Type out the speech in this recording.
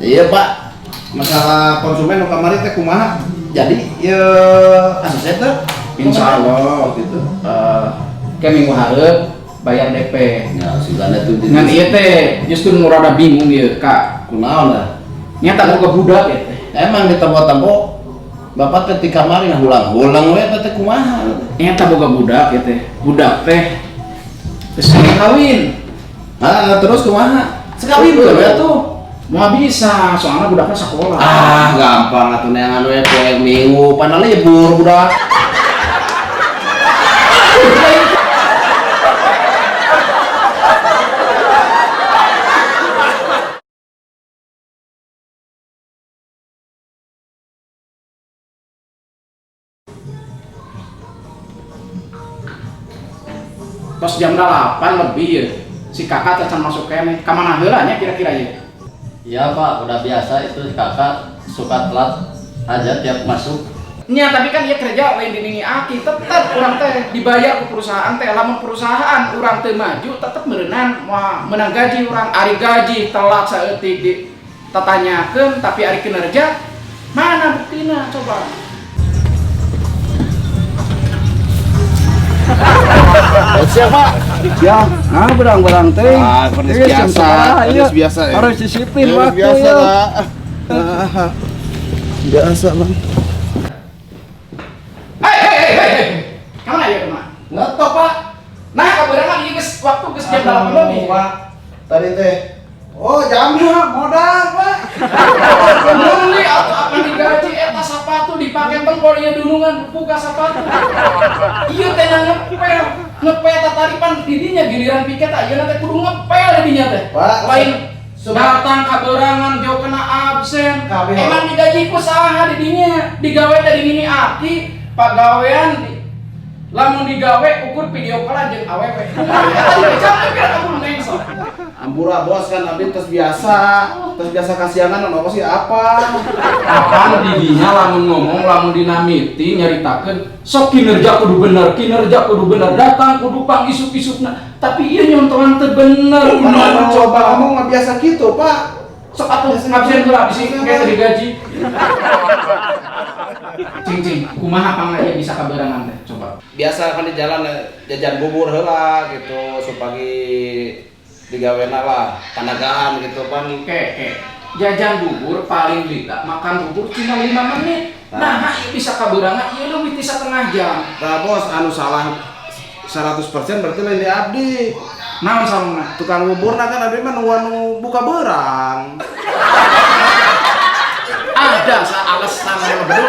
Iya Pak, masalah konsumen kamari teh kumaha. Jadi ya asesnya teh Insya Allah waktu itu kayak minggu hareup bayar DP. ya sigana tuh Ngan ieu teh justru nu rada bingung ieu Kak. kunaon lah. Nyata boga budak ya teh. Emang di tempat-tempat Bapak teh di kamari ngulang-ngulang we teh kumaha. Nyata boga budak ya teh. Budak teh geus kawin. Terus kumaha? Sekali tuh ya tuh. Mau bisa, soalnya budaknya sekolah. Gampang atuh neangan we poe minggu padahal nyebur budak. Pas jam 8 lebih ya, si kakak tecan masuk kene. Kamana heula nya kira-kira ya? Iya Pak, udah biasa itu kakak suka telat aja tiap masuk. Nya tapi kan dia kerja lain di aki, tetep urang teh dibayar ke perusahaan teh. Lamun perusahaan urang teh maju, tetep meureunnan menang gaji urang. Ari gaji telat saeutik di tatanyakeun, tapi ari kinerja mana buktina coba. Siapa? Ya, berang-berang teh. Harus Iya, biasa, sementara, iya. harus biasa ya. Harus disiplin Ya, waktu biasa ya. lah. Biasa Bang. Hei. Kemana ya kemana? Ngetok Pak. Nah, kabarangan ieu geus waktu geus jam 8 lebih. Pak. Tadi teh. Oh, jamnya modal Pak. Beli atau apa digaji eta sepatu dipake tengkol ieu dunungan buka sepatu. Ieu teh ngepel tataripan di dinya giliran piket ayeuna teh kudu ngepel di dinya teh. Pak, Lain datang kaberangan jauh kena absen. Kabeh. Emang digaji ku saha di dinya? Digawe dari mini aki, pagawean lamun digawe ukur video call jeung awewe. Eta dibecak kira kamu nengso. Ampura bos kan abdi tes biasa kasihangan apa sih apa? Apaan didinya lamun ngomong lamun dina meeting nyaritakeun sok kinerja kudu bener datang kudu pang isuk-isukna tapi ieu nyontohan teu bener Mana coba ngomong nggak biasa gitu Pak. sok atuh ngabsen heula bisi ge teu digaji. Cing kumaha panganya bisa kaberangan teh coba. Biasa kan di jalan jajan bubur heula gitu supaya digawena lah tanagaan gitu kan. Oke. Jajan bubur paling lila makan bubur cuma 5 menit. Nah, ieu bisa kaberangan ieu leuwih ti satengah jam. Nah bos anu salah 100% berarti lain di abdi. Naon salahna? Tukang bubur kan abdi mah nu buka berang. Ada alasan yang betul.